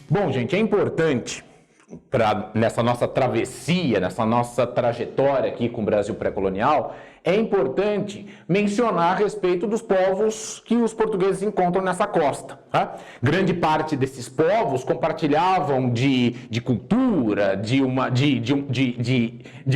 Bom, gente, é importante nessa nossa travessia, nessa nossa trajetória aqui com o Brasil pré-colonial, é importante mencionar a respeito dos povos que os portugueses encontram nessa costa. Tá? Grande parte desses povos compartilhavam de cultura, de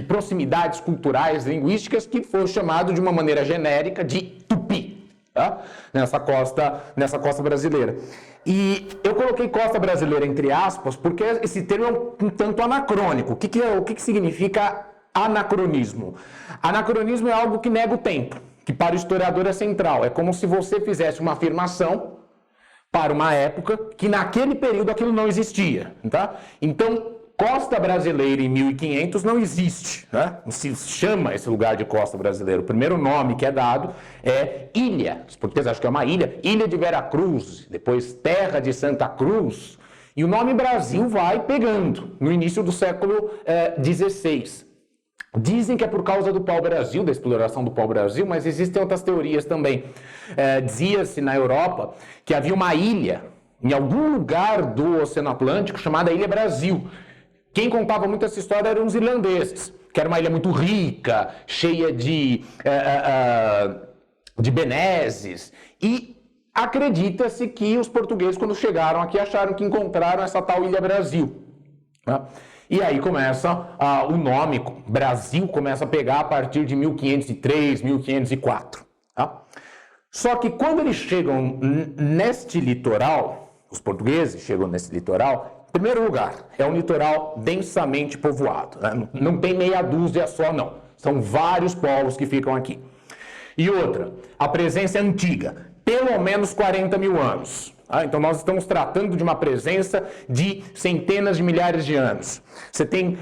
proximidades culturais, linguísticas, que foi chamado de uma maneira genérica de tupi. Tá? Nessa costa brasileira. E eu coloquei costa brasileira entre aspas porque esse termo é um tanto anacrônico. O que significa anacronismo? Anacronismo é algo que nega o tempo, que para o historiador é central. É como se você fizesse uma afirmação para uma época que naquele período aquilo não existia. Tá? Então, costa brasileira em 1500 não existe, né? Não se chama esse lugar de costa brasileira. O primeiro nome que é dado é ilha. Os portugueses acham que é uma ilha. Ilha de Veracruz, depois Terra de Santa Cruz. E o nome Brasil vai pegando no início do século XVI. Dizem que é por causa do pau-brasil, da exploração do pau-brasil, mas existem outras teorias também. Dizia-se na Europa que havia uma ilha em algum lugar do Oceano Atlântico chamada Ilha Brasil. Quem contava muito essa história eram os irlandeses, que era uma ilha muito rica, cheia de benesses, e acredita-se que os portugueses, quando chegaram aqui, acharam que encontraram essa tal Ilha Brasil. Tá? E aí começa o nome Brasil começa a pegar a partir de 1503, 1504. Tá? Só que quando eles chegam neste litoral, os portugueses chegam nesse litoral, em primeiro lugar, é um litoral densamente povoado, né? Não tem meia dúzia só, não. São vários povos que ficam aqui. E outra, a presença é antiga, pelo menos 40 mil anos. Então nós estamos tratando de uma presença de centenas de milhares de anos. Você tem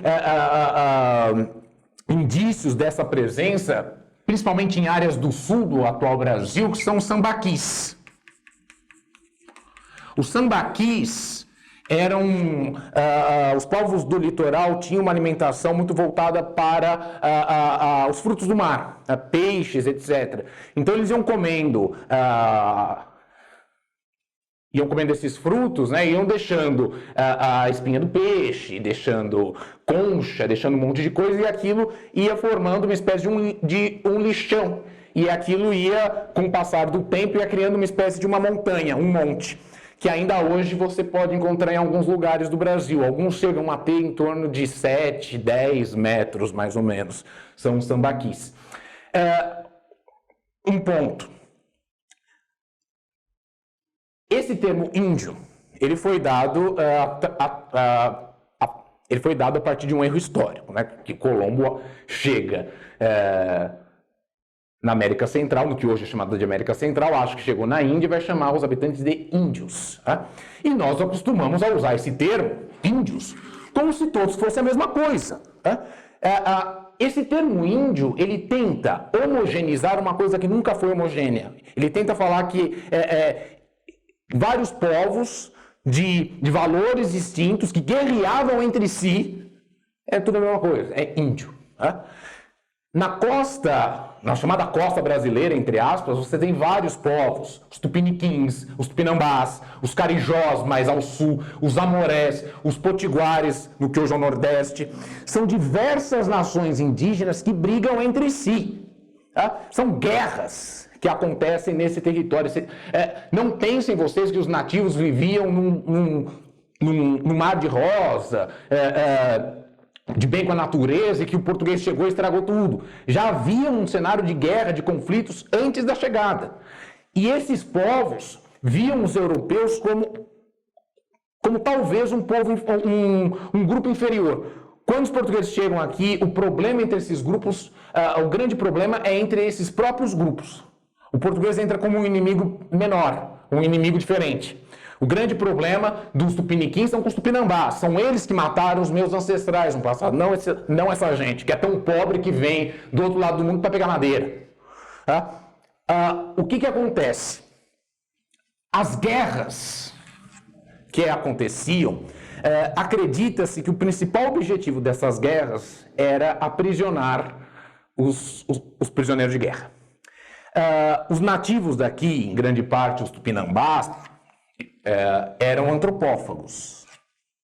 indícios dessa presença, principalmente em áreas do sul do atual Brasil, que são os sambaquis. Os sambaquis os povos do litoral tinham uma alimentação muito voltada para os frutos do mar, peixes, etc. Então eles iam comendo esses frutos, né? Iam deixando a espinha do peixe, deixando concha, deixando um monte de coisa, e aquilo ia formando uma espécie de um lixão. E aquilo ia, com o passar do tempo, ia criando uma espécie de uma montanha, um monte, que ainda hoje você pode encontrar em alguns lugares do Brasil. Alguns chegam a ter em torno de 7, 10 metros, mais ou menos. São os sambaquis. Um ponto. Esse termo índio, ele foi dado a partir de um erro histórico, né? Que Colombo chega na América Central, no que hoje é chamado de América Central, acho que chegou na Índia e vai chamar os habitantes de índios. Tá? E nós acostumamos a usar esse termo, índios, como se todos fossem a mesma coisa. Tá? Esse termo índio, ele tenta homogeneizar uma coisa que nunca foi homogênea. Ele tenta falar que vários povos de valores distintos, que guerreavam entre si, é tudo a mesma coisa, é índio. Tá? Na chamada costa brasileira, entre aspas, você tem vários povos, os tupiniquins, os tupinambás, os carijós mais ao sul, os amorés, os potiguares, no que hoje é o Nordeste. São diversas nações indígenas que brigam entre si. Tá? São guerras que acontecem nesse território. Não pensem vocês que os nativos viviam num mar de rosa, de bem com a natureza, e que o português chegou e estragou tudo. Já havia um cenário de guerra, de conflitos antes da chegada. E esses povos viam os europeus como talvez um povo, um grupo inferior. Quando os portugueses chegam aqui, o problema entre esses grupos, o grande problema é entre esses próprios grupos. O português entra como um inimigo menor, um inimigo diferente. O grande problema dos tupiniquins são com os tupinambás. São eles que mataram os meus ancestrais no passado. Não essa gente, que é tão pobre que vem do outro lado do mundo para pegar madeira. Tá? O que acontece? As guerras que aconteciam, acredita-se que o principal objetivo dessas guerras era aprisionar os prisioneiros de guerra. Os nativos daqui, em grande parte os tupinambás, eram antropófagos.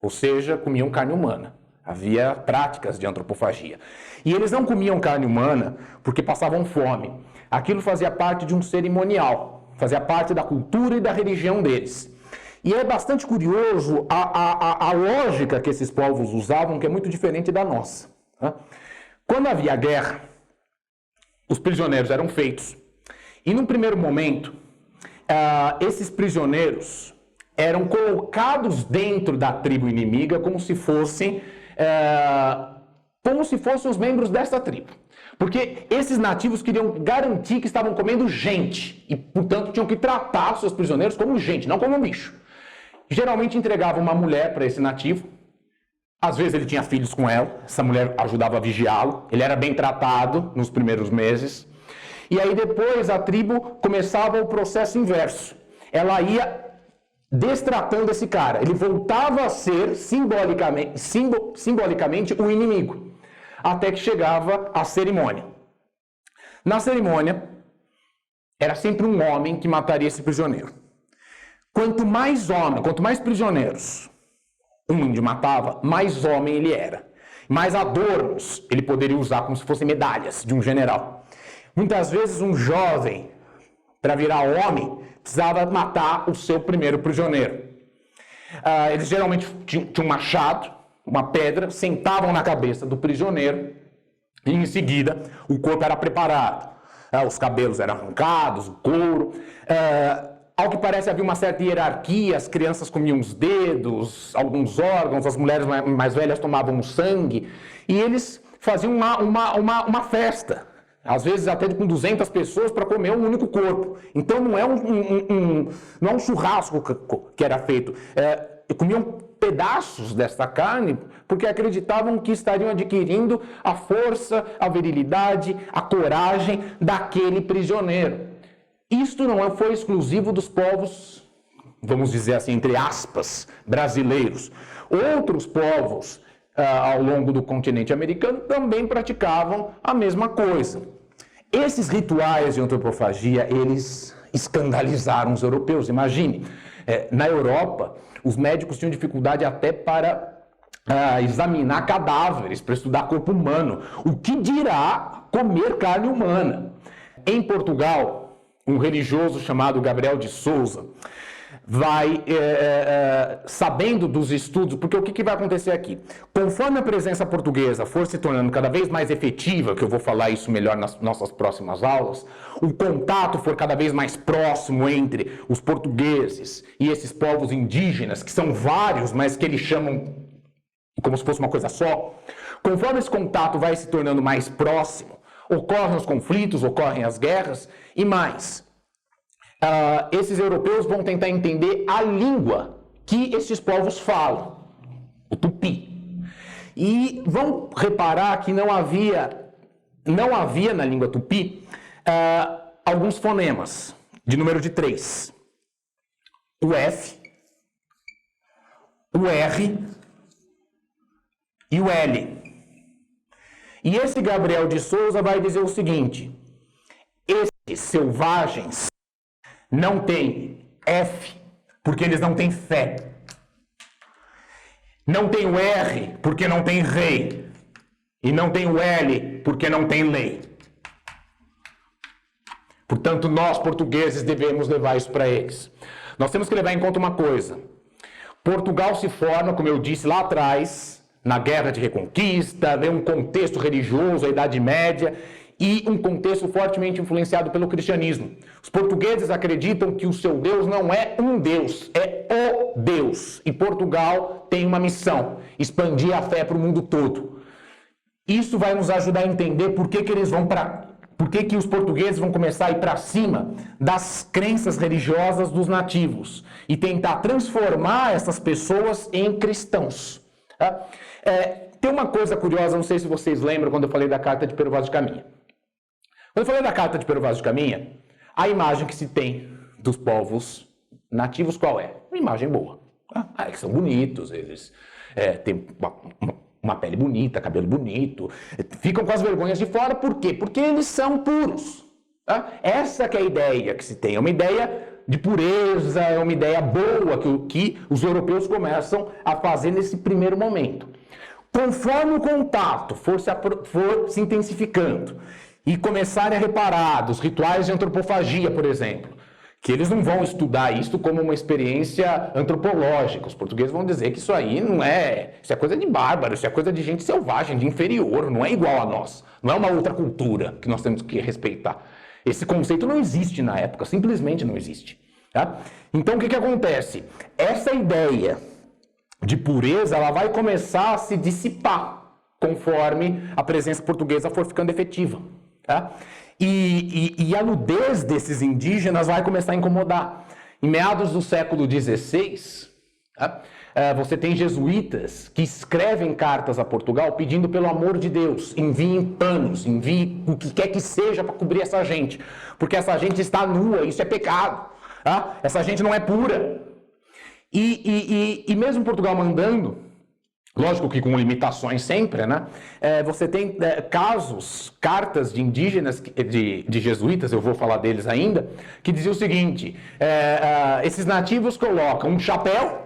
ou seja, comiam carne humana. Havia práticas de antropofagia. E eles não comiam carne humana porque passavam fome. Aquilo fazia parte de um cerimonial, fazia parte da cultura e da religião deles. E é bastante curioso a lógica que esses povos usavam, que é muito diferente da nossa. Tá? Quando havia guerra, os prisioneiros eram feitos. E num primeiro momento, esses prisioneiros eram colocados dentro da tribo inimiga como se fossem os membros dessa tribo. Porque esses nativos queriam garantir que estavam comendo gente e, portanto, tinham que tratar os seus prisioneiros como gente, não como um bicho. Geralmente entregavam uma mulher para esse nativo. Às vezes ele tinha filhos com ela, essa mulher ajudava a vigiá-lo, ele era bem tratado nos primeiros meses. E aí depois a tribo começava o processo inverso. Ela ia destratando esse cara, ele voltava a ser simbolicamente o inimigo, até que chegava a cerimônia. Na cerimônia, era sempre um homem que mataria esse prisioneiro. Quanto mais prisioneiros um índio matava, mais homem ele era. Mais adornos ele poderia usar como se fossem medalhas de um general. Muitas vezes um jovem, para virar homem, precisava matar o seu primeiro prisioneiro. Eles geralmente tinham um machado, uma pedra, sentavam na cabeça do prisioneiro e em seguida o corpo era preparado. Os cabelos eram arrancados, o couro. Ao que parece havia uma certa hierarquia, as crianças comiam os dedos, alguns órgãos, as mulheres mais velhas tomavam o sangue e eles faziam uma festa. Às vezes até com 200 pessoas para comer um único corpo. Então não é um churrasco que era feito. Comiam pedaços desta carne porque acreditavam que estariam adquirindo a força, a virilidade, a coragem daquele prisioneiro. Isto não foi exclusivo dos povos, vamos dizer assim, entre aspas, brasileiros. Outros povos ao longo do continente americano também praticavam a mesma coisa. Esses rituais de antropofagia, eles escandalizaram os europeus. Imagine, na Europa, os médicos tinham dificuldade até para examinar cadáveres, para estudar corpo humano. O que dirá comer carne humana? Em Portugal, um religioso chamado Gabriel de Souza vai, sabendo dos estudos, porque o que vai acontecer aqui? Conforme a presença portuguesa for se tornando cada vez mais efetiva, que eu vou falar isso melhor nas nossas próximas aulas, o contato for cada vez mais próximo entre os portugueses e esses povos indígenas, que são vários, mas que eles chamam como se fosse uma coisa só, conforme esse contato vai se tornando mais próximo, ocorrem os conflitos, ocorrem as guerras e mais. Esses europeus vão tentar entender a língua que esses povos falam, o tupi. E vão reparar que não havia na língua tupi alguns fonemas, de número de 3. O F, o R e o L. E esse Gabriel de Souza vai dizer o seguinte: esses selvagens não têm F porque eles não têm fé. Não tem o R porque não tem rei. E não tem o L porque não tem lei. Portanto, nós portugueses devemos levar isso para eles. Nós temos que levar em conta uma coisa. Portugal se forma, como eu disse lá atrás, na Guerra de Reconquista, vem um contexto religioso, a Idade Média, e um contexto fortemente influenciado pelo cristianismo. Os portugueses acreditam que o seu Deus não é um Deus, é o Deus. E Portugal tem uma missão, expandir a fé para o mundo todo. Isso vai nos ajudar a entender por que os portugueses vão começar a ir para cima das crenças religiosas dos nativos e tentar transformar essas pessoas em cristãos. Tem uma coisa curiosa, não sei se vocês lembram quando eu falei da carta de Pero Vaz de Caminha. Quando eu falei da carta de Pero Vaz de Caminha, a imagem que se tem dos povos nativos qual é? Uma imagem boa. Que são bonitos, eles têm uma pele bonita, cabelo bonito, ficam com as vergonhas de fora, por quê? Porque eles são puros. Essa que é a ideia que se tem, é uma ideia de pureza, é uma ideia boa que os europeus começam a fazer nesse primeiro momento. Conforme o contato for se intensificando e começarem a reparar dos rituais de antropofagia, por exemplo, que eles não vão estudar isso como uma experiência antropológica. Os portugueses vão dizer que isso aí não é... Isso é coisa de bárbaro, isso é coisa de gente selvagem, de inferior, não é igual a nós. Não é uma outra cultura que nós temos que respeitar. Esse conceito não existe na época, simplesmente não existe. Tá? Então, o que acontece? Essa ideia de pureza, ela vai começar a se dissipar conforme a presença portuguesa for ficando efetiva. Tá? E a nudez desses indígenas vai começar a incomodar. Em meados do século XVI, tá? Você tem jesuítas que escrevem cartas a Portugal pedindo, pelo amor de Deus, enviem panos, enviem o que quer que seja para cobrir essa gente, porque essa gente está nua, isso é pecado. Tá? Essa gente não é pura. E mesmo Portugal mandando, lógico que com limitações sempre, né? Você tem casos, cartas de indígenas, de jesuítas, eu vou falar deles ainda, que diziam o seguinte, esses nativos colocam um chapéu,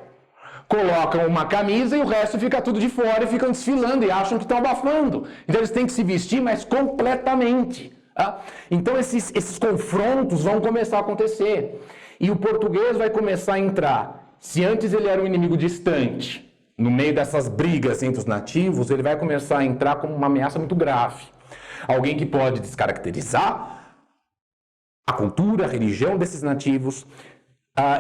colocam uma camisa e o resto fica tudo de fora e ficam desfilando e acham que estão abafando. Então eles têm que se vestir, mas completamente. Tá? Então esses confrontos vão começar a acontecer. E o português vai começar a entrar. Se antes ele era um inimigo distante, no meio dessas brigas entre os nativos, ele vai começar a entrar como uma ameaça muito grave. Alguém que pode descaracterizar a cultura, a religião desses nativos.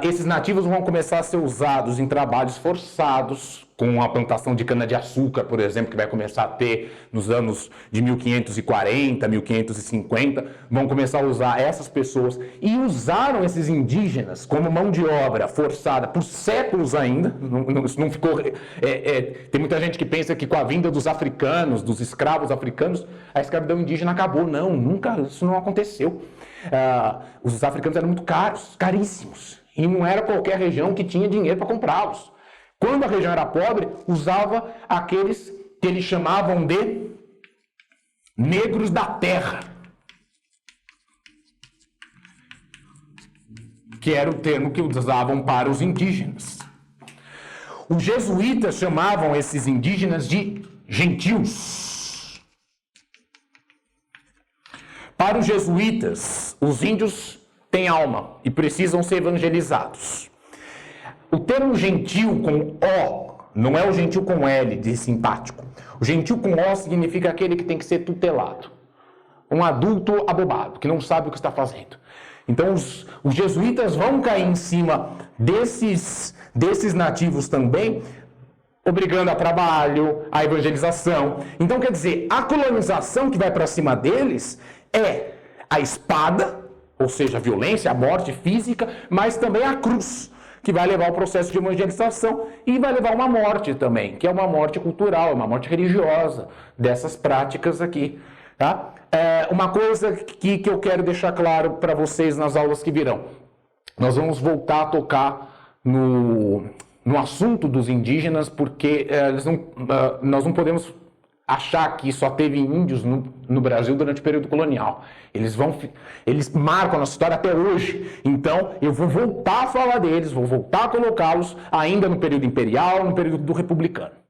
Esses nativos vão começar a ser usados em trabalhos forçados, com a plantação de cana-de-açúcar, por exemplo, que vai começar a ter nos anos de 1540, 1550, vão começar a usar essas pessoas e usaram esses indígenas como mão de obra forçada por séculos ainda. Isso não ficou... tem muita gente que pensa que com a vinda dos africanos, dos escravos africanos, a escravidão indígena acabou. Não, nunca, isso não aconteceu. Os africanos eram muito caros, caríssimos. E não era qualquer região que tinha dinheiro para comprá-los. Quando a região era pobre, usava aqueles que eles chamavam de negros da terra, que era o termo que usavam para os indígenas. Os jesuítas chamavam esses indígenas de gentios. Para os jesuítas, os índios têm alma e precisam ser evangelizados. O termo gentil com O não é o gentil com L, de simpático. O gentil com O significa aquele que tem que ser tutelado. Um adulto abobado, que não sabe o que está fazendo. Então os jesuítas vão cair em cima desses nativos também, obrigando a trabalho, a evangelização. Então quer dizer, a colonização que vai para cima deles é a espada, ou seja, a violência, a morte física, mas também a cruz, que vai levar ao processo de evangelização e vai levar a uma morte também, que é uma morte cultural, uma morte religiosa dessas práticas aqui. Tá? Uma coisa que eu quero deixar claro para vocês nas aulas que virão. Nós vamos voltar a tocar no assunto dos indígenas, porque nós não podemos achar que só teve índios no Brasil durante o período colonial. Eles marcam a nossa história até hoje. Então, eu vou voltar a falar deles, vou voltar a colocá-los ainda no período imperial, no período do republicano.